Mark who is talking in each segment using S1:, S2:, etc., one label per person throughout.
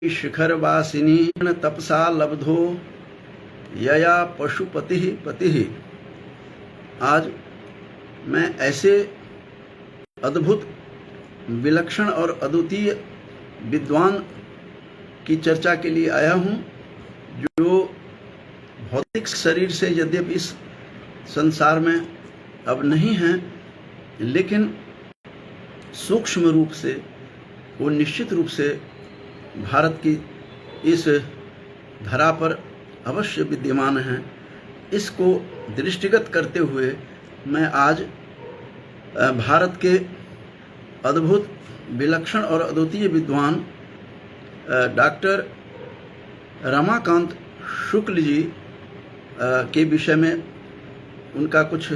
S1: शिखरवासिनी तपसा लब्धो यया पशुपति पति। आज मैं ऐसे अद्भुत, विलक्षण और अद्वितीय विद्वान की चर्चा के लिए आया हूँ, जो भौतिक शरीर से यद्यपि इस संसार में अब नहीं हैं, लेकिन सूक्ष्म रूप से वो निश्चित रूप से भारत की इस धरा पर अवश्य विद्यमान हैं। इसको दृष्टिगत करते हुए मैं आज भारत के अद्भुत, विलक्षण और अद्वितीय विद्वान डॉक्टर रमाकांत शुक्ल जी के विषय में उनका कुछ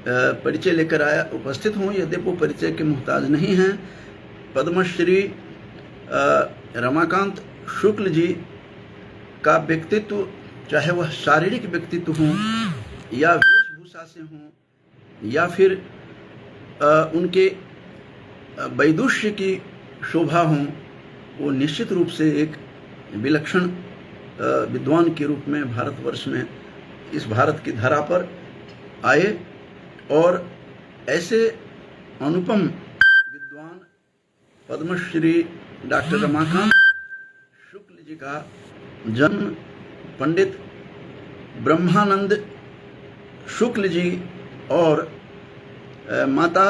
S1: परिचय लेकर उपस्थित हूँ। यद्यपि वो परिचय के मुहताज नहीं हैं। पद्मश्री रमाकांत शुक्ल जी का व्यक्तित्व, चाहे वह शारीरिक व्यक्तित्व हो या वेशभूषा से हो या फिर उनके वैदुष्य की शोभा हो, वो निश्चित रूप से एक विलक्षण विद्वान के रूप में भारतवर्ष में, इस भारत की धरा पर आए। और ऐसे अनुपम विद्वान पद्मश्री डॉक्टर रमाकांत शुक्ल जी का जन्म पंडित ब्रह्मानंद शुक्ल जी और माता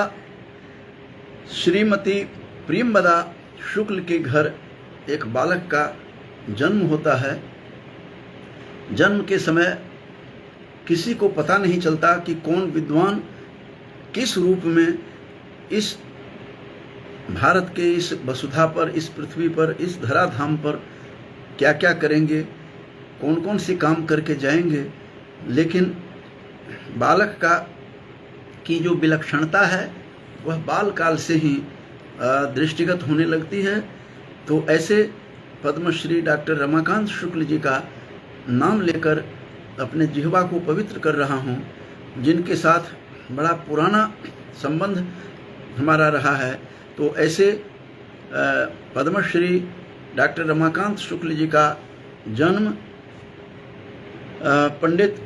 S1: श्रीमती प्रियंवदा शुक्ल के घर एक बालक का जन्म होता है। जन्म के समय किसी को पता नहीं चलता कि कौन विद्वान किस रूप में इस भारत के इस वसुधा पर, इस पृथ्वी पर, इस धराधाम पर क्या क्या करेंगे, कौन कौन से काम करके जाएंगे। लेकिन बालक का की जो विलक्षणता है वह बाल काल से ही दृष्टिगत होने लगती है। तो ऐसे पद्मश्री डॉक्टर रमाकांत शुक्ल जी का नाम लेकर अपने जिह्वा को पवित्र कर रहा हूँ, जिनके साथ बड़ा पुराना संबंध हमारा रहा है। तो ऐसे पद्मश्री डॉक्टर रमाकांत शुक्ल जी का जन्म पंडित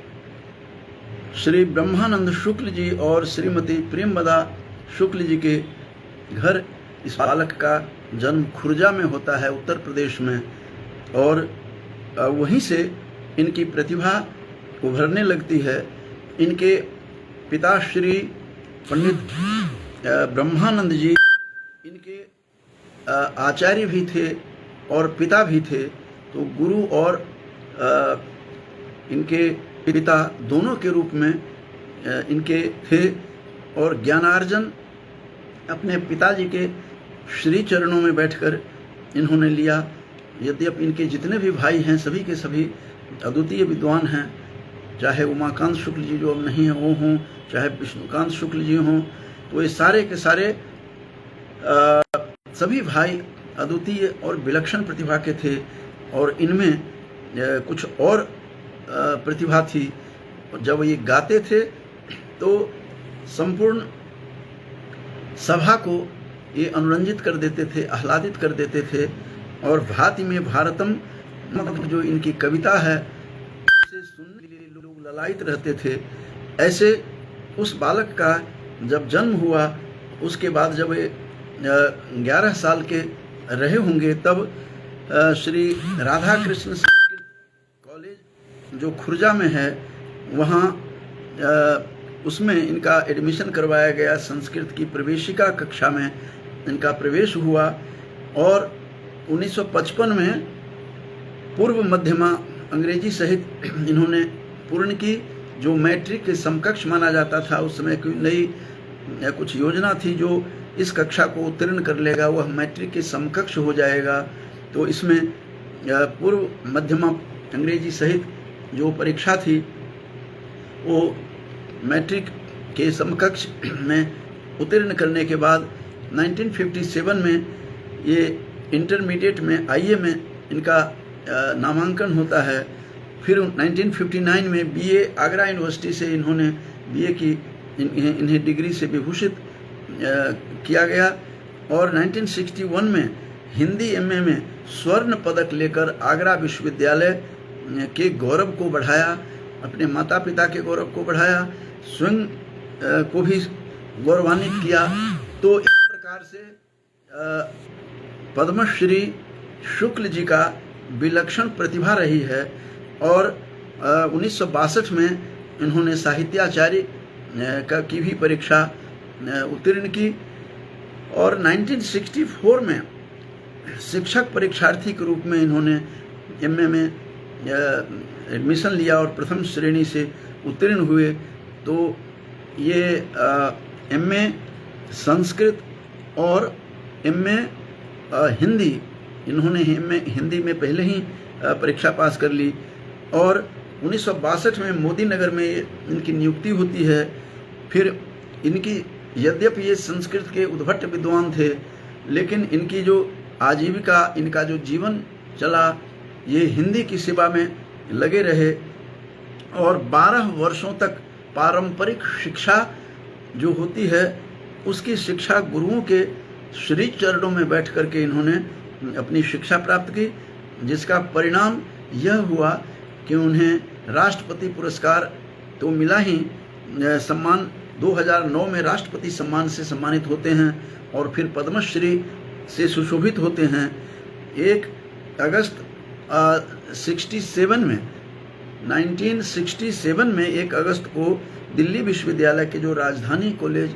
S1: श्री ब्रह्मानंद शुक्ल जी और श्रीमती प्रियंवदा शुक्ल जी के घर इस बालक का जन्म खुर्जा में होता है, उत्तर प्रदेश में। और वहीं से इनकी प्रतिभा उभरने लगती है। इनके पिता श्री पंडित ब्रह्मानंद जी इनके आचार्य भी थे और पिता भी थे। तो गुरु और इनके पिता दोनों के रूप में इनके थे। और ज्ञानार्जन अपने पिताजी के श्री चरणों में बैठकर इन्होंने लिया। यद्यपि इनके जितने भी भाई हैं सभी के सभी अद्वितीय विद्वान हैं, चाहे उमाकांत शुक्ल जी जो अब नहीं हैं वो हों, चाहे विष्णुकांत शुक्ल जी हों, तो ये सारे के सारे सभी भाई अद्वितीय और विलक्षण प्रतिभा के थे। और इनमें कुछ और प्रतिभा थी। जब ये गाते थे तो संपूर्ण सभा को ये अनुरंजित कर देते थे, आह्लादित कर देते थे। और भांति में भारतम जो इनकी कविता है उसे सुनने के लिए लोग ललायित रहते थे। ऐसे उस बालक का जब जन्म हुआ, उसके बाद जब 11 साल के रहे होंगे, तब श्री राधा कृष्ण संस्कृत कॉलेज जो खुर्जा में है, वहाँ उसमें इनका एडमिशन करवाया गया। संस्कृत की प्रवेशिका कक्षा में इनका प्रवेश हुआ। और 1955 में पूर्व मध्यमा अंग्रेजी सहित इन्होंने पूर्ण की, जो मैट्रिक के समकक्ष माना जाता था। उस समय कोई नई कुछ योजना थी, जो इस कक्षा को उत्तीर्ण कर लेगा वह मैट्रिक के समकक्ष हो जाएगा। तो इसमें पूर्व मध्यमा अंग्रेजी सहित जो परीक्षा थी वो मैट्रिक के समकक्ष में उत्तीर्ण करने के बाद 1957 में ये इंटरमीडिएट में आईए में इनका नामांकन होता है। फिर 1959 में बीए आगरा यूनिवर्सिटी से इन्होंने बीए की, इन्हें डिग्री से विभूषित किया गया। और 1961 में हिंदी एमए में स्वर्ण पदक लेकर आगरा विश्वविद्यालय के गौरव को बढ़ाया, अपने माता पिता के गौरव को बढ़ाया, स्वयं को भी गौरवान्वित किया। तो इस प्रकार से पद्मश्री शुक्ल जी का विलक्षण प्रतिभा रही है। और 1962 में इन्होंने साहित्याचार्य की भी परीक्षा उत्तीर्ण की और 1964 में शिक्षक परीक्षार्थी के रूप में इन्होंने एमए में एडमिशन लिया और प्रथम श्रेणी से उत्तीर्ण हुए। तो ये एमए संस्कृत और एमए हिंदी, इन्होंने हिंदी में पहले ही परीक्षा पास कर ली और 1962 में मोदी नगर में इनकी नियुक्ति होती है। फिर इनकी, यद्यपि ये संस्कृत के उद्भट विद्वान थे, लेकिन इनकी जो आजीविका, इनका जो जीवन चला, ये हिंदी की सेवा में लगे रहे और 12 वर्षों तक पारंपरिक शिक्षा जो होती है उसकी शिक्षा गुरुओं के श्री चरणों में बैठ करके इन्होंने अपनी शिक्षा प्राप्त की, जिसका परिणाम यह हुआ कि उन्हें राष्ट्रपति पुरस्कार तो मिला ही, सम्मान 2009 में राष्ट्रपति सम्मान से सम्मानित होते हैं और फिर पद्मश्री से सुशोभित होते हैं। 1 अगस्त 1967 में 1 अगस्त को दिल्ली विश्वविद्यालय के जो राजधानी कॉलेज,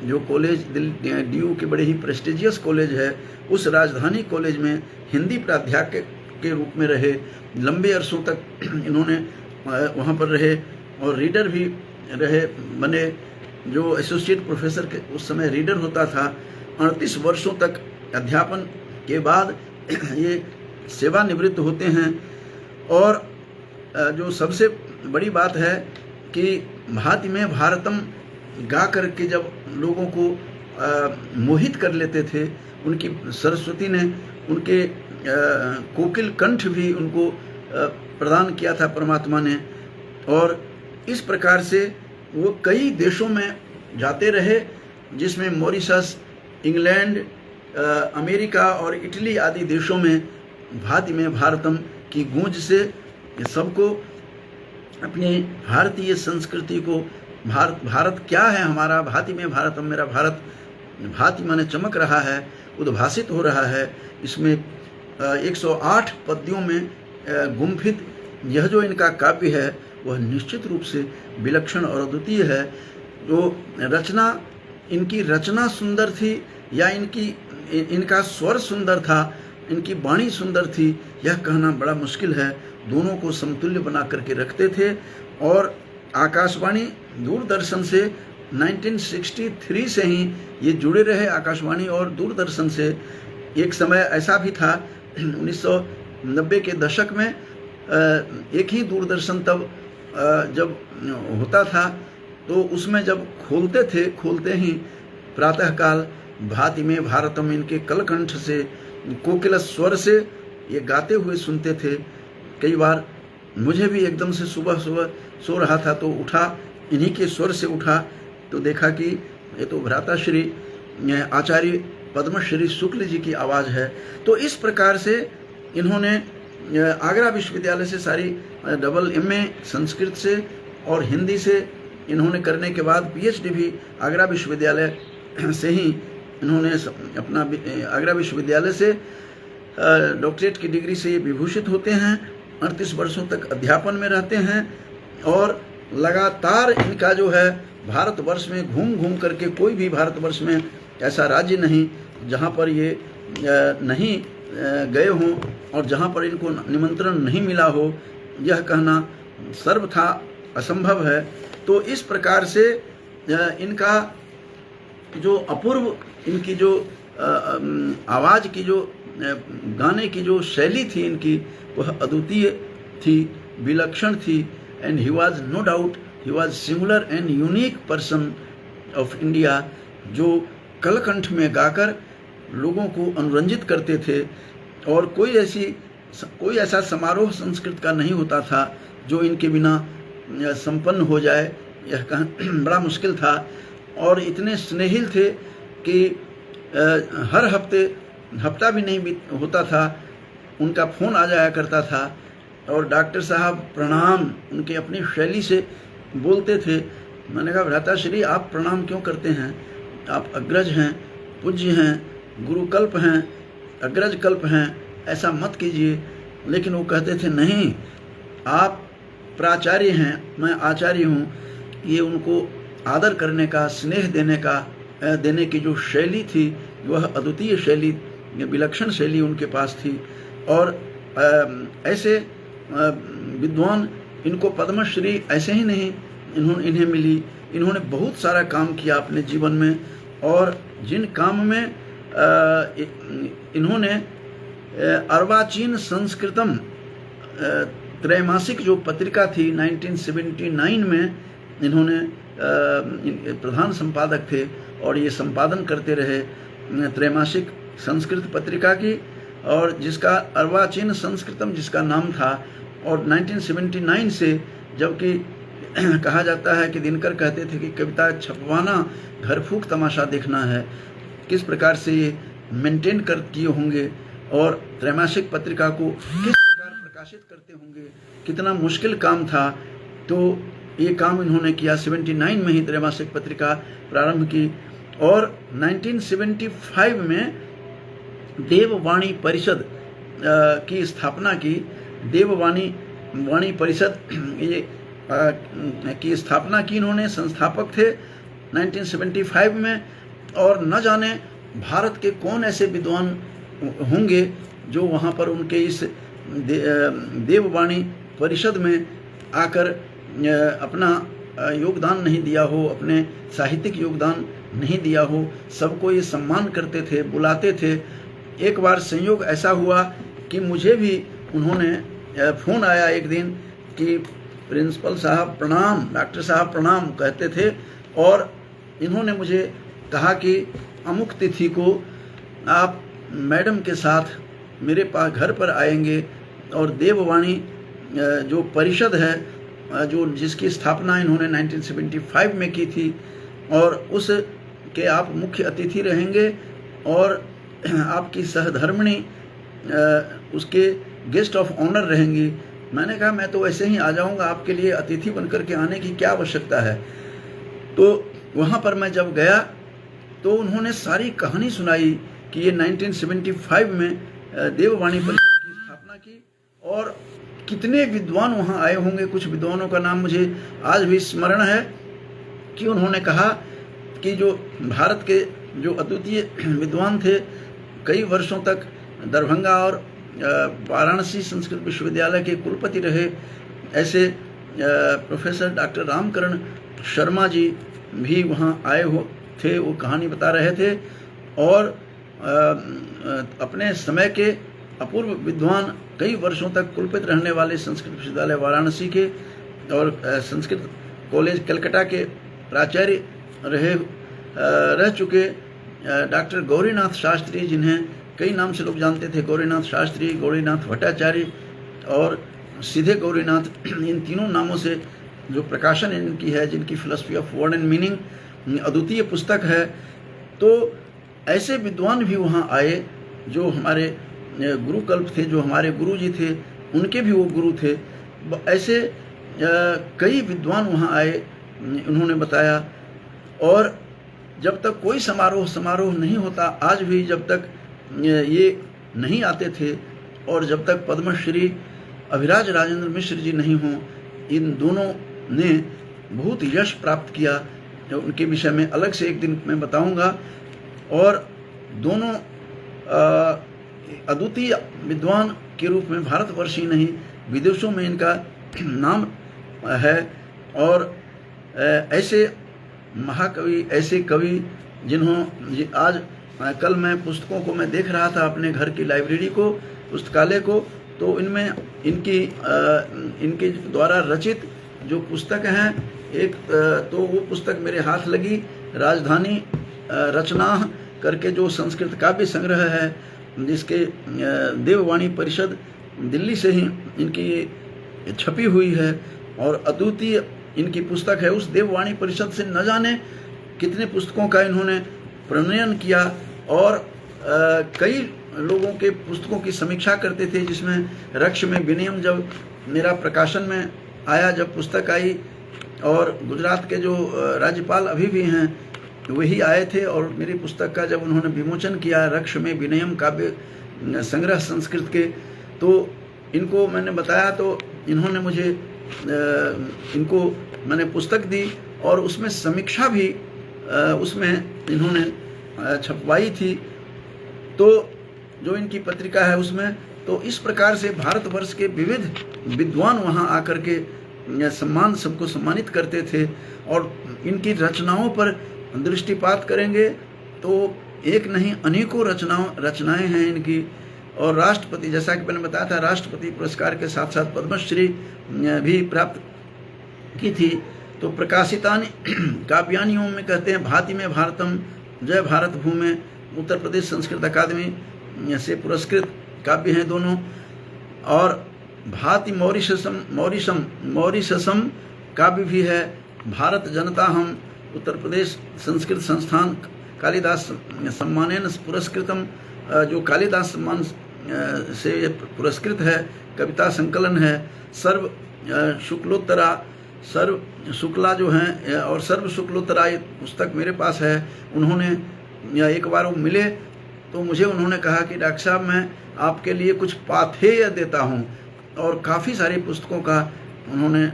S1: जो कॉलेज DU के बड़े ही प्रेस्टिजियस कॉलेज है, उस राजधानी कॉलेज में हिंदी प्राध्यापक के रूप में रहे। लंबे अरसों तक इन्होंने वहाँ पर रहे और रीडर भी रहे, बने। जो एसोसिएट प्रोफेसर के उस समय रीडर होता था। 38 वर्षों तक अध्यापन के बाद ये सेवानिवृत्त होते हैं। और जो सबसे बड़ी बात है कि भाति में भारतम गा करके जब लोगों को मोहित कर लेते थे, उनकी सरस्वती ने उनके कोकिल कंठ भी उनको प्रदान किया था परमात्मा ने। और इस प्रकार से वो कई देशों में जाते रहे, जिसमें मॉरिशस, इंग्लैंड, अमेरिका और इटली आदि देशों में भाति में भारतम की गूंज से सबको अपनी भारतीय संस्कृति को, भारत क्या है हमारा, भाति में भारतम मेरा भारत, भाति माने चमक रहा है, उद्भासित हो रहा है। इसमें 108 पद्यों में गुम्फित यह जो इनका काव्य है वह निश्चित रूप से विलक्षण और अद्वितीय है। जो रचना, इनकी रचना सुंदर थी या इनका स्वर सुंदर था, इनकी वाणी सुंदर थी, यह कहना बड़ा मुश्किल है। दोनों को समतुल्य बना करके रखते थे। और आकाशवाणी, दूरदर्शन से 1963 से ही ये जुड़े रहे, आकाशवाणी और दूरदर्शन से। एक समय ऐसा भी था 1990 के दशक में एक ही दूरदर्शन तब जब होता था, तो उसमें जब खोलते ही प्रातःकाल भाति में भारतम इनके कलकंठ से, कोकिल स्वर से ये गाते हुए सुनते थे। कई बार मुझे भी एकदम से सुबह सो रहा था तो उठा, इन्हीं के स्वर से उठा तो देखा कि ये तो भ्राताश्री आचार्य पद्मश्री शुक्ल जी की आवाज़ है। तो इस प्रकार से इन्होंने आगरा विश्वविद्यालय से सारी डबल MA संस्कृत से और हिंदी से इन्होंने करने के बाद PhD भी आगरा विश्वविद्यालय से ही इन्होंने अपना, आगरा विश्वविद्यालय से डॉक्टरेट की डिग्री से ये विभूषित होते हैं। 38 वर्षों तक अध्यापन में रहते हैं और लगातार इनका जो है भारतवर्ष में घूम करके, कोई भी भारतवर्ष में ऐसा राज्य नहीं जहाँ पर ये नहीं गए हों और जहाँ पर इनको निमंत्रण नहीं मिला हो, यह कहना सर्वथा असंभव है। तो इस प्रकार से इनका जो अपूर्व, इनकी जो आवाज़ की, जो गाने की जो शैली थी इनकी, वह अद्वितीय थी, विलक्षण थी। And he was no doubt, he was singular and unique person of India, जो कलकंठ में गाकर लोगों को अनुरंजित करते थे। और कोई ऐसा समारोह संस्कृत का नहीं होता था जो इनके बिना संपन्न हो जाए, यह बड़ा मुश्किल था। और इतने स्नेहिल थे कि हर हफ्ते हफ्ता भी नहीं होता था, उनका फ़ोन आ जाया करता था और डॉक्टर साहब प्रणाम उनकी अपनी शैली से बोलते थे। मैंने कहा भ्राताश्री आप प्रणाम क्यों करते हैं, आप अग्रज हैं, पूज्य हैं, गुरुकल्प हैं, अग्रज कल्प हैं, ऐसा मत कीजिए। लेकिन वो कहते थे नहीं, आप प्राचार्य हैं, मैं आचार्य हूँ। ये उनको आदर करने का, स्नेह देने की जो शैली थी वह अद्वितीय शैली, विलक्षण शैली उनके पास थी। और ऐसे विद्वान, इनको पद्मश्री ऐसे ही नहीं इन्हें मिली, इन्होंने बहुत सारा काम किया अपने जीवन में। और जिन काम में इन्होंने अर्वाचीन संस्कृतम त्रैमासिक जो पत्रिका थी 1979 में, इन्होंने प्रधान संपादक थे और ये संपादन करते रहे त्रैमासिक संस्कृत पत्रिका की, और जिसका अर्वाचीन संस्कृतम जिसका नाम था। और 1979 से, जबकि कहा जाता है कि दिनकर कहते थे कि कविता छपवाना घर फूक तमाशा देखना है, किस प्रकार से ये मेंटेन कर किए होंगे और त्रैमासिक पत्रिका को किस प्रकार प्रकाशित करते होंगे, कितना मुश्किल काम था। तो ये काम इन्होंने किया। 79 में ही त्रैमासिक पत्रिका प्रारंभ की और 1975 में देववाणी परिषद की स्थापना की। देववाणी परिषद ये की स्थापना की इन्होंने, संस्थापक थे 1975 में। और न जाने भारत के कौन ऐसे विद्वान होंगे जो वहाँ पर उनके इस देववाणी परिषद में आकर अपना योगदान नहीं दिया हो, अपने साहित्यिक योगदान नहीं दिया हो। सबको ये सम्मान करते थे, बुलाते थे। एक बार संयोग ऐसा हुआ कि मुझे भी उन्होंने फ़ोन आया एक दिन कि प्रिंसिपल साहब प्रणाम, डॉक्टर साहब प्रणाम कहते थे, और इन्होंने मुझे कहा कि अमुक तिथि को आप मैडम के साथ मेरे पास घर पर आएंगे और देववाणी जो परिषद है, जो जिसकी स्थापना इन्होंने 1975 में की थी, और उस के आप मुख्य अतिथि रहेंगे और आपकी सहधर्मिणी उसके गेस्ट ऑफ ऑनर रहेंगी। मैंने कहा मैं तो ऐसे ही आ जाऊंगा, आपके लिए अतिथि बनकर के आने की क्या आवश्यकता है। तो वहाँ पर मैं जब गया तो उन्होंने सारी कहानी सुनाई कि ये 1975 में देववाणी परिषद की स्थापना की और कितने विद्वान वहाँ आए होंगे। कुछ विद्वानों का नाम मुझे आज भी स्मरण है कि उन्होंने कहा कि जो भारत के जो अद्वितीय विद्वान थे, कई वर्षों तक दरभंगा और वाराणसी संस्कृत विश्वविद्यालय के कुलपति रहे, ऐसे प्रोफेसर डॉक्टर रामकरण शर्मा जी भी वहाँ आए थे। वो कहानी बता रहे थे और अपने समय के अपूर्व विद्वान, कई वर्षों तक कुलपति रहने वाले संस्कृत विश्वविद्यालय वाराणसी के और संस्कृत कॉलेज कलकत्ता के प्राचार्य रह चुके डॉक्टर गौरीनाथ शास्त्री, जिन्हें कई नाम से लोग जानते थे, गौरीनाथ शास्त्री, गौरीनाथ भट्टाचार्य और सीधे गौरीनाथ, इन तीनों नामों से जो प्रकाशन इनकी है, जिनकी philosophy of word and meaning अद्वितीय पुस्तक है। तो ऐसे विद्वान भी वहाँ आए जो हमारे गुरुकल्प थे, जो हमारे गुरु जी थे, उनके भी वो गुरु थे। ऐसे कई विद्वान वहाँ आए, उन्होंने बताया। और जब तक कोई समारोह नहीं होता, आज भी जब तक ये नहीं आते थे और जब तक पद्मश्री अभिराज राजेंद्र मिश्र जी नहीं हों, इन दोनों ने बहुत यश प्राप्त किया। उनके विषय में अलग से एक दिन मैं बताऊंगा। और दोनों अद्वितीय विद्वान के रूप में भारतवर्ष ही नहीं, विदेशों में इनका नाम है। और ऐसे महाकवि, ऐसे कवि आज कल मैं पुस्तकों को मैं देख रहा था अपने घर की लाइब्रेरी को, पुस्तकालय को, तो इनमें इनके द्वारा रचित जो पुस्तक हैं, एक तो वो पुस्तक मेरे हाथ लगी, राजधानी रचना करके जो संस्कृत काव्य संग्रह है, जिसके देववाणी परिषद दिल्ली से ही इनकी छपी हुई है और अद्वितीय इनकी पुस्तक है। उस देववाणी परिषद से न जाने कितने पुस्तकों का इन्होंने प्रणयन किया और कई लोगों के पुस्तकों की समीक्षा करते थे, जिसमें रक्ष में विनयम जब मेरा प्रकाशन में आया, जब पुस्तक आई, और गुजरात के जो राज्यपाल अभी भी हैं वही आए थे, और मेरी पुस्तक का जब उन्होंने विमोचन किया, रक्ष में विनयम काव्य संग्रह संस्कृत के, तो इनको मैंने बताया, तो इन्होंने मुझे इनको मैंने पुस्तक दी और उसमें समीक्षा भी उसमें इन्होंने छपवाई थी, तो जो इनकी पत्रिका है उसमें। तो इस प्रकार से भारतवर्ष के विविध विद्वान वहाँ आकर के सबको सम्मानित करते थे, और इनकी रचनाओं पर दृष्टिपात करेंगे तो एक नहीं अनेकों रचनाएं हैं इनकी। और राष्ट्रपति, जैसा कि मैंने बताया था, राष्ट्रपति पुरस्कार के साथ साथ पद्मश्री भी प्राप्त की थी। तो प्रकाशितानि काव्यानियों में कहते हैं भाति में भारतम, जय भारत भूमि, उत्तर प्रदेश संस्कृत अकादमी से पुरस्कृत काव्य हैं दोनों। और भाति मॉरिशसम काव्य भी है। भारत जनता हम, उत्तर प्रदेश संस्कृत संस्थान कालिदास सम्मानेन पुरस्कृतम, जो कालिदास सम्मान से पुरस्कृत है, कविता संकलन है। सर्व शुक्लोत्तरा, सर्व शुक्ला जो हैं, और सर्व शुक्लोत्तरा ये पुस्तक मेरे पास है। उन्होंने एक बार वो मिले तो मुझे उन्होंने कहा कि डॉक्टर साहब मैं आपके लिए कुछ पाथेय देता हूँ, और काफ़ी सारी पुस्तकों का उन्होंने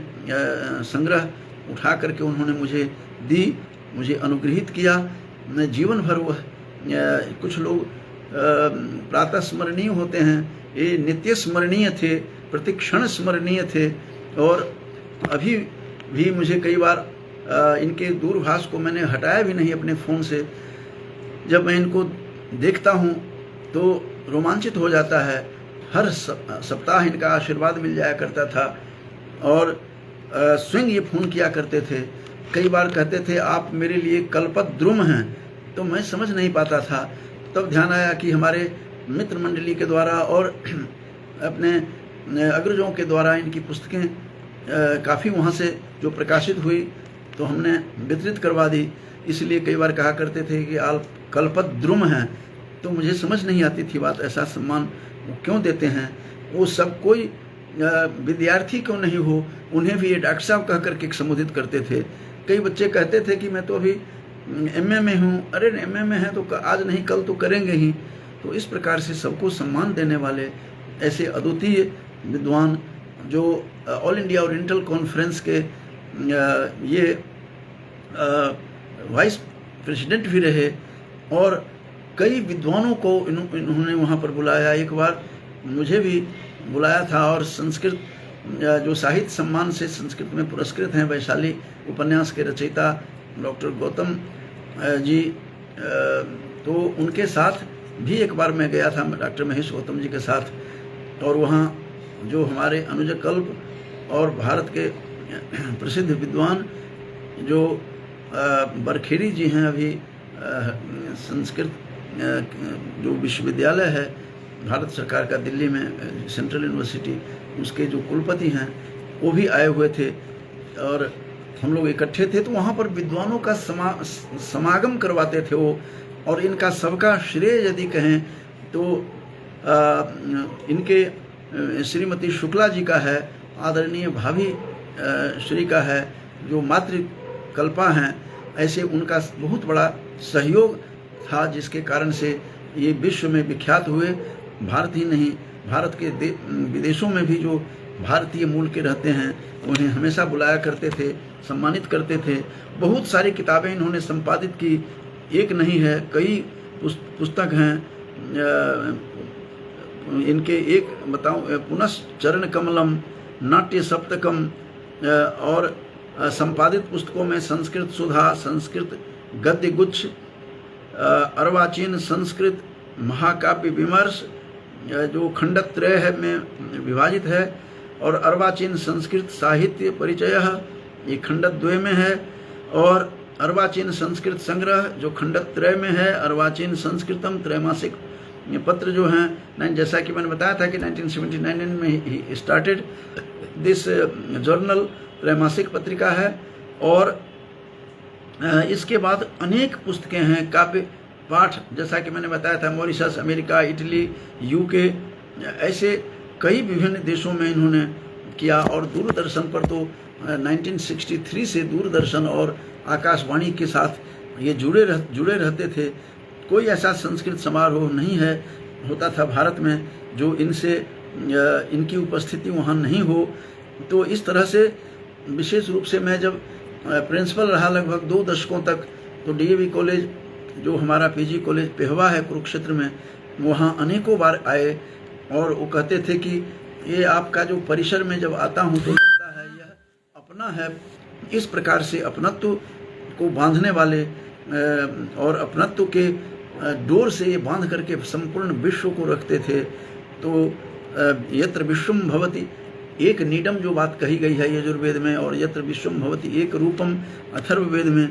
S1: संग्रह उठा करके उन्होंने मुझे दी, मुझे अनुग्रहित किया। मैं जीवन भर वह कुछ लोग प्रातः स्मरणीय होते हैं, ये नित्य स्मरणीय थे, प्रतिक्षण स्मरणीय थे। और अभी भी मुझे कई बार इनके दूरभाष को मैंने हटाया भी नहीं अपने फ़ोन से। जब मैं इनको देखता हूँ तो रोमांचित हो जाता है। हर सप्ताह इनका आशीर्वाद मिल जाया करता था, और स्वयं ये फ़ोन किया करते थे। कई बार कहते थे आप मेरे लिए कल्पद्रुम हैं, तो मैं समझ नहीं पाता था। तब ध्यान आया कि हमारे मित्र मंडली के द्वारा और अपने अग्रजों के द्वारा इनकी पुस्तकें काफ़ी वहाँ से जो प्रकाशित हुई तो हमने वितरित करवा दी। इसलिए कई बार कहा करते थे कि आप कल्पद्रुम हैं, तो मुझे समझ नहीं आती थी बात, ऐसा सम्मान वो क्यों देते हैं। वो सब कोई विद्यार्थी क्यों नहीं हो, उन्हें भी ये डॉक्टर साहब कह करके संबोधित करते थे। कई बच्चे कहते थे कि मैं तो अभी एमए में हूँ, अरे एमए में है तो आज नहीं कल तो करेंगे ही। तो इस प्रकार से सबको सम्मान देने वाले ऐसे अद्वितीय विद्वान जो ऑल इंडिया ओरिएंटल कॉन्फ्रेंस के ये वाइस प्रेसिडेंट भी रहे, और कई विद्वानों को इन्होंने वहाँ पर बुलाया। एक बार मुझे भी बुलाया था, और संस्कृत जो साहित्य सम्मान से संस्कृत में पुरस्कृत हैं, वैशाली उपन्यास के रचयिता डॉक्टर गौतम जी, तो उनके साथ भी एक बार मैं गया था, डॉक्टर महेश गौतम जी के साथ। और वहाँ जो हमारे अनुज कल्प और भारत के प्रसिद्ध विद्वान जो बरखेड़ी जी हैं, अभी संस्कृत जो विश्वविद्यालय है भारत सरकार का दिल्ली में, सेंट्रल यूनिवर्सिटी, उसके जो कुलपति हैं वो भी आए हुए थे, और हम लोग इकट्ठे थे। तो वहाँ पर विद्वानों का समागम करवाते थे वो। और इनका सबका श्रेय यदि कहें तो इनके श्रीमती शुक्ला जी का है, आदरणीय भाभी श्री का है, जो मातृकल्पा हैं। ऐसे उनका बहुत बड़ा सहयोग था, जिसके कारण से ये विश्व में विख्यात हुए। भारत ही नहीं, भारत के विदेशों में भी जो भारतीय मूल के रहते हैं उन्हें हमेशा बुलाया करते थे, सम्मानित करते थे। बहुत सारी किताबें इन्होंने संपादित की, एक नहीं है, कई पुस्तक हैं इनके। एक बताऊं, पुनश्चरण कमलम, नाट्य सप्तकम, और संपादित पुस्तकों में संस्कृत सुधा, संस्कृत गद्य गुच्छ, अर्वाचीन संस्कृत महाकाव्य विमर्श जो खंडत्रय है में विभाजित है, और अर्वाचीन संस्कृत साहित्य परिचय ये खंडद्वय में है, और अर्वाचीन संस्कृत संग्रह जो खंडत्रय में है, अर्वाचीन संस्कृतम त्रैमासिक ये पत्र जो हैं, जैसा कि मैंने बताया था कि 1979 में ही स्टार्टेड दिस जर्नल, त्रैमासिक पत्रिका है। और इसके बाद अनेक पुस्तकें हैं, काव्य पाठ, जैसा कि मैंने बताया था, मॉरिशस, अमेरिका, इटली, यूके, ऐसे कई विभिन्न देशों में इन्होंने किया। और दूरदर्शन पर तो 1963 से दूरदर्शन और आकाशवाणी के साथ ये जुड़े रहते थे। कोई ऐसा संस्कृत समारोह नहीं है होता था भारत में जो इनकी उपस्थिति वहाँ नहीं हो। तो इस तरह से विशेष रूप से मैं जब प्रिंसिपल रहा लगभग 2 दशकों तक, तो डीएवी कॉलेज जो हमारा पीजी कॉलेज पेहवा है कुरुक्षेत्र में, वहाँ अनेकों बार आए और वो कहते थे कि ये आपका जो परिसर में जब आता हूँ तो लगता है यह अपना है। इस प्रकार से अपनत्व को बांधने वाले और अपनत्व के डोर से ये बांध करके संपूर्ण विश्व को रखते थे। तो यत्र विश्वम भवति, एक नीडम जो बात कही गई है यजुर्वेद में, और यत्र विश्वम भवति एक रूपम अथर्ववेद में,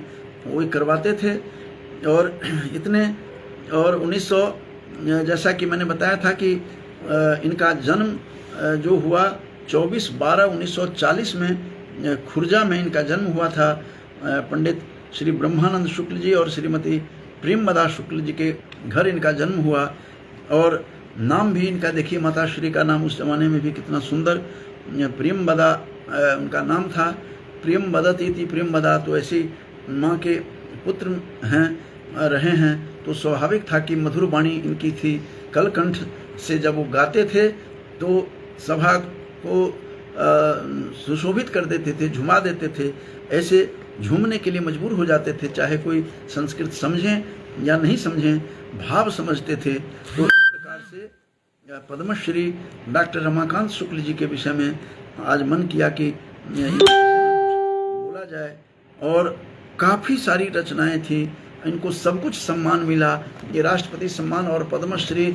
S1: वो करवाते थे। और इतने, और 1900, जैसा कि मैंने बताया था कि इनका जन्म जो हुआ 24/12/1940 में खुर्जा में इनका जन्म हुआ था। पंडित श्री ब्रह्मानंद शुक्ल जी और श्रीमती प्रेमवदा शुक्ल जी के घर इनका जन्म हुआ। और नाम भी इनका देखिए, माता श्री का नाम उस जमाने में भी कितना सुंदर, प्रेमवदा उनका नाम था। प्रेमवदती थी प्रेमवदा, तो ऐसी माँ के पुत्र रहे हैं, तो स्वाभाविक था कि मधुर वाणी इनकी थी। कलकंठ से जब वो गाते थे तो सभा को सुशोभित कर देते थे, झुमा देते थे। ऐसे झूमने के लिए मजबूर हो जाते थे, चाहे कोई संस्कृत समझें या नहीं समझें, भाव समझते थे। तो इस प्रकार से पद्मश्री डॉक्टर रमाकांत शुक्ल जी के विषय में आज मन किया कि बोला जाए। और काफ़ी सारी रचनाएं थी, इनको सब कुछ सम्मान मिला। ये राष्ट्रपति सम्मान और पद्मश्री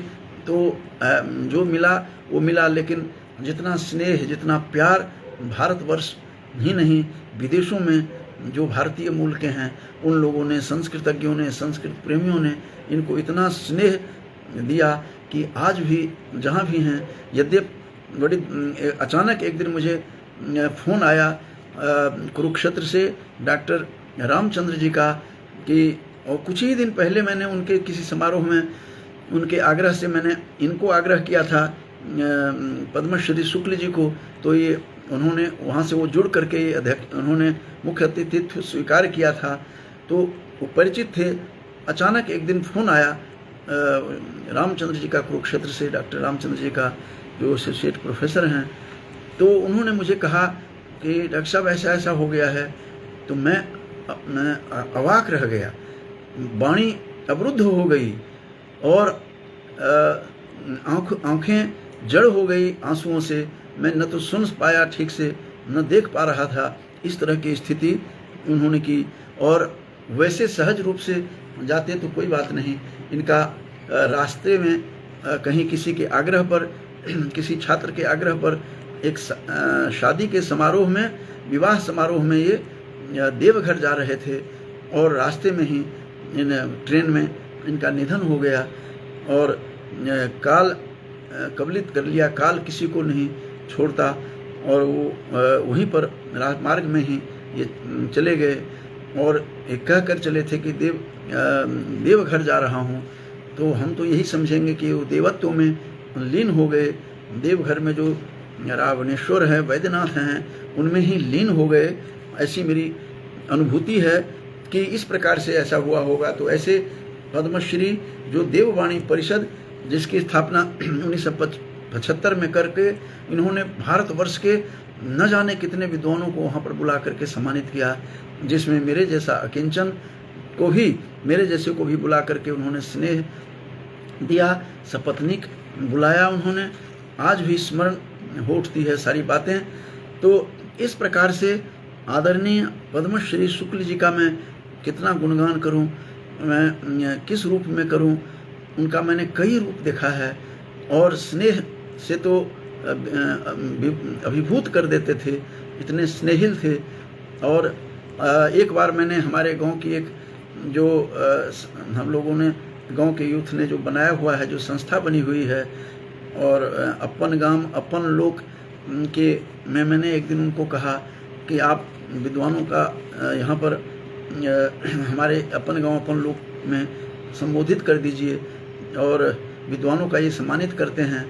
S1: तो जो मिला वो मिला, लेकिन जितना स्नेह, जितना प्यार भारतवर्ष ही नहीं विदेशों में जो भारतीय मूल के हैं उन लोगों ने, संस्कृतज्ञों ने, संस्कृत प्रेमियों ने इनको इतना स्नेह दिया कि आज भी जहाँ भी हैं, यद्यपि बड़ी अचानक एक दिन मुझे फ़ोन आया कुरुक्षेत्र से डॉक्टर रामचंद्र जी का कि, और कुछ ही दिन पहले मैंने उनके किसी समारोह में उनके आग्रह से मैंने इनको आग्रह किया था पद्मश्री शुक्ल जी को, तो ये उन्होंने वहाँ से वो जुड़ करके उन्होंने मुख्य अतिथित्व स्वीकार किया था। तो वो परिचित थे। अचानक एक दिन फ़ोन आया रामचंद्र जी का, कुरुक्षेत्र से डॉक्टर रामचंद्र जी का, जो एसोसिएट प्रोफेसर हैं। तो उन्होंने मुझे कहा कि डॉक्टर साहब ऐसा ऐसा हो गया है। तो मैं अवाक रह गया, वाणी अवरुद्ध हो गई और आँखें जड़ हो गई आंसुओं से। मैं न तो सुन पाया ठीक से, न देख पा रहा था। इस तरह की स्थिति उन्होंने की। और वैसे सहज रूप से जाते तो कोई बात नहीं, इनका रास्ते में कहीं किसी के आग्रह पर, किसी छात्र के आग्रह पर एक शादी के समारोह में, विवाह समारोह में ये देवघर जा रहे थे और रास्ते में ही ट्रेन में इनका निधन हो गया। और काल कबलित कर लिया, काल किसी को नहीं छोड़ता। और वो वहीं पर राजमार्ग में ही ये चले गए और एक कह कर चले थे कि देवघर जा रहा हूँ। तो हम तो यही समझेंगे कि वो देवत्व में लीन हो गए, देवघर में जो रावणेश्वर है, वैद्यनाथ हैं, उनमें ही लीन हो गए। ऐसी मेरी अनुभूति है कि इस प्रकार से ऐसा हुआ होगा। तो ऐसे पद्मश्री जो देववाणी परिषद, जिसकी स्थापना 1975 में करके इन्होंने भारतवर्ष के न जाने कितने विद्वानों को वहाँ पर बुला करके सम्मानित किया, जिसमें मेरे जैसा अकिंचन को भी, मेरे जैसे को भी बुला करके उन्होंने स्नेह दिया, सपत्नीक बुलाया उन्होंने। आज भी स्मरण हो उठती है सारी बातें। तो इस प्रकार से आदरणीय पद्मश्री शुक्ल जी का मैं कितना गुणगान करूं, मैं किस रूप में करूं। उनका मैंने कई रूप देखा है और स्नेह से तो अभिभूत कर देते थे, इतने स्नेहिल थे। और एक बार मैंने हमारे गांव की एक जो हम लोगों ने, गांव के यूथ ने जो बनाया हुआ है, जो संस्था बनी हुई है, और अपन गांव अपन लोक के मैंने एक दिन उनको कहा कि आप विद्वानों का यहाँ पर हमारे अपन गांव अपन लोक में संबोधित कर दीजिए, और विद्वानों का ये सम्मानित करते हैं,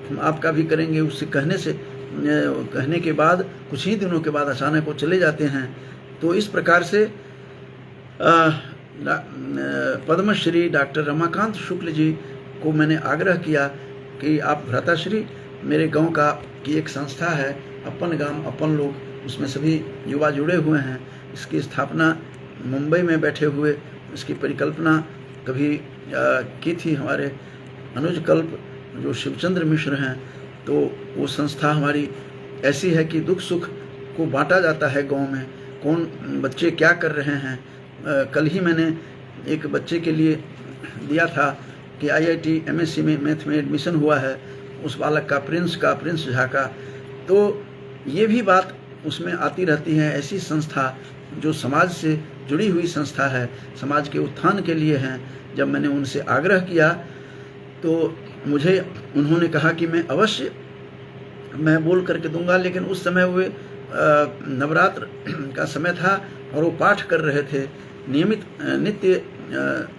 S1: हम आपका भी करेंगे। उससे कहने के बाद कुछ ही दिनों के बाद अचानक वो चले जाते हैं। तो इस प्रकार से पद्मश्री डॉक्टर रमाकांत शुक्ल जी को मैंने आग्रह किया कि आप भ्राताश्री, मेरे गांव का की एक संस्था है अपन गांव अपन लोग, उसमें सभी युवा जुड़े हुए हैं। इसकी स्थापना मुंबई में बैठे हुए इसकी परिकल्पना कभी की थी हमारे अनुज कल्प जो शिवचंद्र मिश्र हैं। तो वो संस्था हमारी ऐसी है कि दुख सुख को बांटा जाता है गांव में, कौन बच्चे क्या कर रहे हैं। कल ही मैंने एक बच्चे के लिए दिया था कि IIT MSc में मैथ में एडमिशन हुआ है, उस बालक का प्रिंस झा का। तो ये भी बात उसमें आती रहती है। ऐसी संस्था जो समाज से जुड़ी हुई संस्था है, समाज के उत्थान के लिए हैं। जब मैंने उनसे आग्रह किया तो मुझे उन्होंने कहा कि मैं अवश्य मैं बोल करके दूंगा, लेकिन उस समय वे नवरात्र का समय था और वो पाठ कर रहे थे नित्य।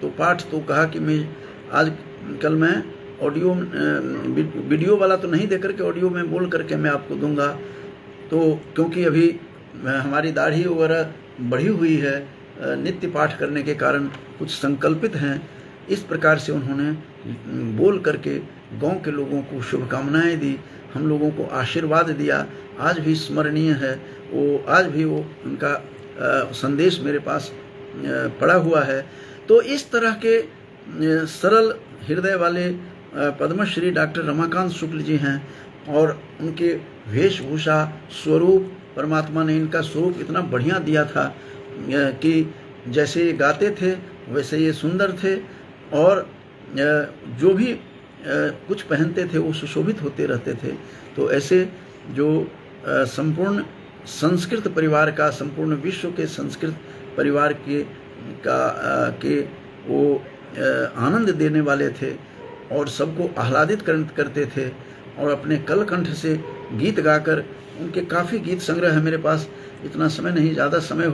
S1: तो पाठ तो कहा कि मैं आज कल मैं ऑडियो वीडियो वाला तो नहीं दे करके ऑडियो में बोल करके मैं आपको दूंगा। तो क्योंकि अभी हमारी दाढ़ी वगैरह बढ़ी हुई है, नित्य पाठ करने के कारण कुछ संकल्पित हैं। इस प्रकार से उन्होंने बोल करके गांव के लोगों को शुभकामनाएं दी, हम लोगों को आशीर्वाद दिया। आज भी स्मरणीय है वो, आज भी वो उनका संदेश मेरे पास पड़ा हुआ है। तो इस तरह के सरल हृदय वाले पद्मश्री डॉक्टर रमाकांत शुक्ल जी हैं, और उनके वेशभूषा स्वरूप, परमात्मा ने इनका स्वरूप इतना बढ़िया दिया था कि जैसे ये गाते थे वैसे ये सुंदर थे, और जो भी कुछ पहनते थे वो सुशोभित होते रहते थे। तो ऐसे जो संपूर्ण संस्कृत परिवार का, संपूर्ण विश्व के संस्कृत परिवार के वो आनंद देने वाले थे और सबको आह्लादित करते थे। और अपने कलकंठ से गीत गाकर, उनके काफ़ी गीत संग्रह है मेरे पास, इतना समय नहीं, ज़्यादा समय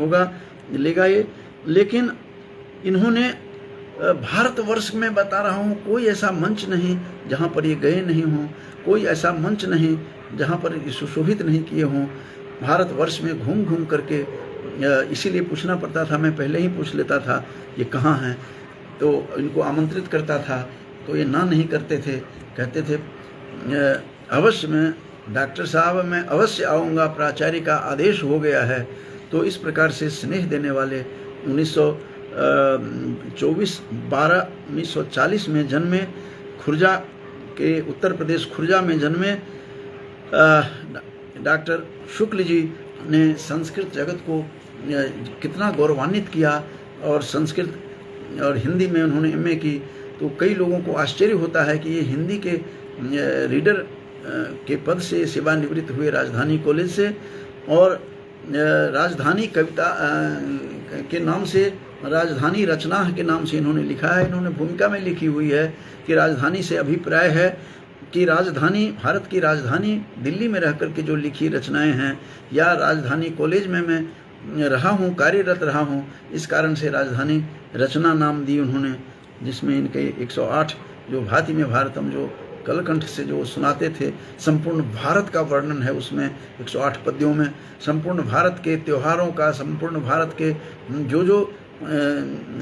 S1: लेगा ये। लेकिन इन्होंने भारतवर्ष में बता रहा हूँ, कोई ऐसा मंच नहीं जहाँ पर ये गए नहीं हों, कोई ऐसा मंच नहीं जहाँ पर ये सुशोभित नहीं किए हों। भारतवर्ष में घूम घूम करके, इसीलिए पूछना पड़ता था, मैं पहले ही पूछ लेता था ये कहाँ हैं, तो इनको आमंत्रित करता था तो ये ना नहीं करते थे, कहते थे अवश्य मैं डॉक्टर साहब मैं अवश्य आऊँगा, प्राचार्य का आदेश हो गया है। तो इस प्रकार से स्नेह देने वाले 1940 में जन्मे, खुर्जा के उत्तर प्रदेश खुर्जा में जन्मे डॉक्टर शुक्ल जी ने संस्कृत जगत को कितना गौरवान्वित किया। और संस्कृत और हिंदी में उन्होंने MA की। तो कई लोगों को आश्चर्य होता है कि ये हिंदी के रीडर के पद से सेवानिवृत्त हुए राजधानी कॉलेज से, और राजधानी कविता के नाम से, राजधानी रचना के नाम से इन्होंने लिखा है। इन्होंने भूमिका में लिखी हुई है कि राजधानी से अभिप्राय है कि राजधानी, भारत की राजधानी दिल्ली में रह कर के जो लिखी रचनाएं हैं, या राजधानी कॉलेज में मैं रहा हूँ, कार्यरत रहा हूँ, इस कारण से राजधानी रचना नाम दी उन्होंने, जिसमें इनके 108 जो भांति में भारतम जो कलकंठ से जो सुनाते थे, संपूर्ण भारत का वर्णन है उसमें 108 पद्यों में। संपूर्ण भारत के त्योहारों का, संपूर्ण भारत के जो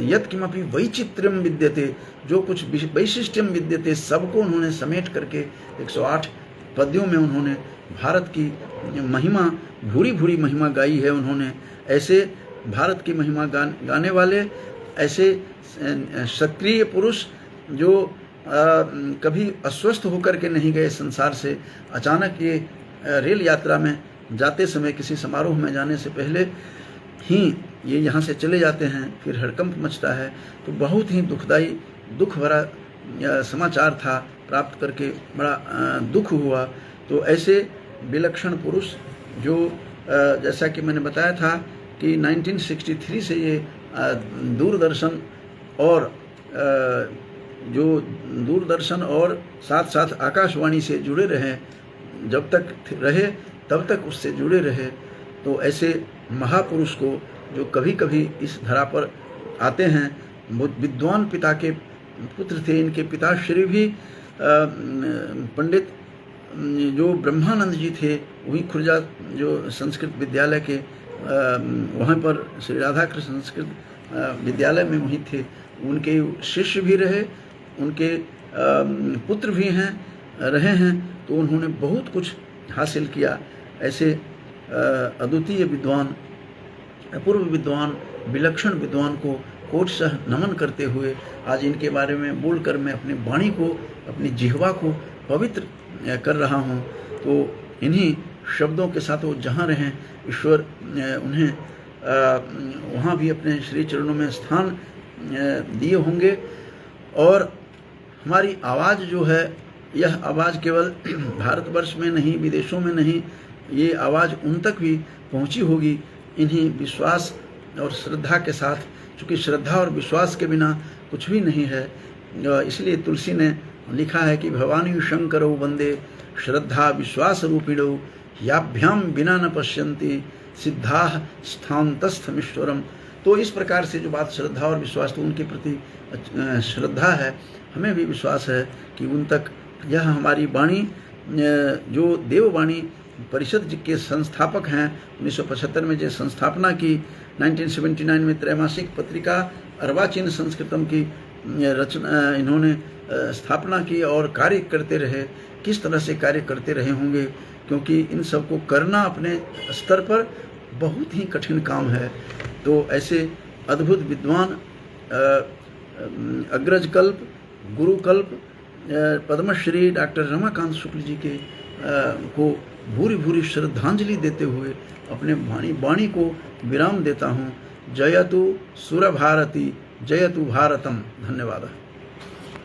S1: यत् किमपि वैचित्र्यम विद्यते, जो कुछ वैशिष्ट्यम विद्यते, सबको उन्होंने समेट करके 108 पद्यों में उन्होंने भारत की महिमा, भूरी भूरी महिमा गाई है उन्होंने। ऐसे भारत की महिमा गाने वाले, ऐसे सक्रिय पुरुष जो कभी अस्वस्थ होकर के नहीं गए संसार से। अचानक ये रेल यात्रा में जाते समय, किसी समारोह में जाने से पहले ही ये यहाँ से चले जाते हैं, फिर हड़कंप मचता है। तो बहुत ही दुखदाई, दुख भरा समाचार था, प्राप्त करके बड़ा दुख हुआ। तो ऐसे विलक्षण पुरुष जो जैसा कि मैंने बताया था कि 1963 से ये दूरदर्शन और साथ साथ आकाशवाणी से जुड़े रहे, जब तक रहे तब तक उससे जुड़े रहे। तो ऐसे महापुरुष को जो कभी कभी इस धरा पर आते हैं, विद्वान पिता के पुत्र थे। इनके पिताश्री भी पंडित जो ब्रह्मानंद जी थे, वही खुर्जा जो संस्कृत विद्यालय के वहाँ पर श्री राधा कृष्ण संस्कृत विद्यालय में वहीं थे। उनके शिष्य भी रहे, उनके पुत्र भी रहे हैं। तो उन्होंने बहुत कुछ हासिल किया। ऐसे अद्वितीय विद्वान, अपूर्व विद्वान, विलक्षण विद्वान को कोटशः नमन करते हुए आज इनके बारे में बोलकर मैं अपनी वाणी को, अपनी जिह्वा को पवित्र कर रहा हूँ। तो इन्हीं शब्दों के साथ वो जहाँ रहें, ईश्वर उन्हें वहाँ भी अपने श्री चरणों में स्थान दिए होंगे। और हमारी आवाज़ जो है, यह आवाज़ केवल भारतवर्ष में नहीं, विदेशों में नहीं, ये आवाज़ उन तक भी पहुँची होगी इन्हीं विश्वास और श्रद्धा के साथ। क्योंकि श्रद्धा और विश्वास के बिना कुछ भी नहीं है। इसलिए तुलसी ने लिखा है कि भवानी शंकरौ वंदे श्रद्धा विश्वास रूपिणौ, याभ्याम बिना न पश्यन्ति सिद्धाः स्थान्तस्थमीश्वरम। तो इस प्रकार से जो बात श्रद्धा और विश्वास, तो उनके प्रति श्रद्धा है, हमें भी विश्वास है कि उन तक यह हमारी वाणी, जो देववाणी परिषद जी के संस्थापक हैं, 1975 में जो संस्थापना की, 1979 में त्रैमासिक पत्रिका अर्वाचीन संस्कृतम की रचना इन्होंने स्थापना की और कार्य करते रहे। किस तरह से कार्य करते रहे होंगे, क्योंकि इन सब को करना अपने स्तर पर बहुत ही कठिन काम है। तो ऐसे अद्भुत विद्वान अग्रजकल्प, गुरुकल्प, पद्मश्री डॉक्टर रमाकांत शुक्ल जी के को भूरी भूरी श्रद्धांजलि देते हुए अपने वाणी को विराम देता हूँ। जयतु सुरभारती, जयतु भारतम। धन्यवाद।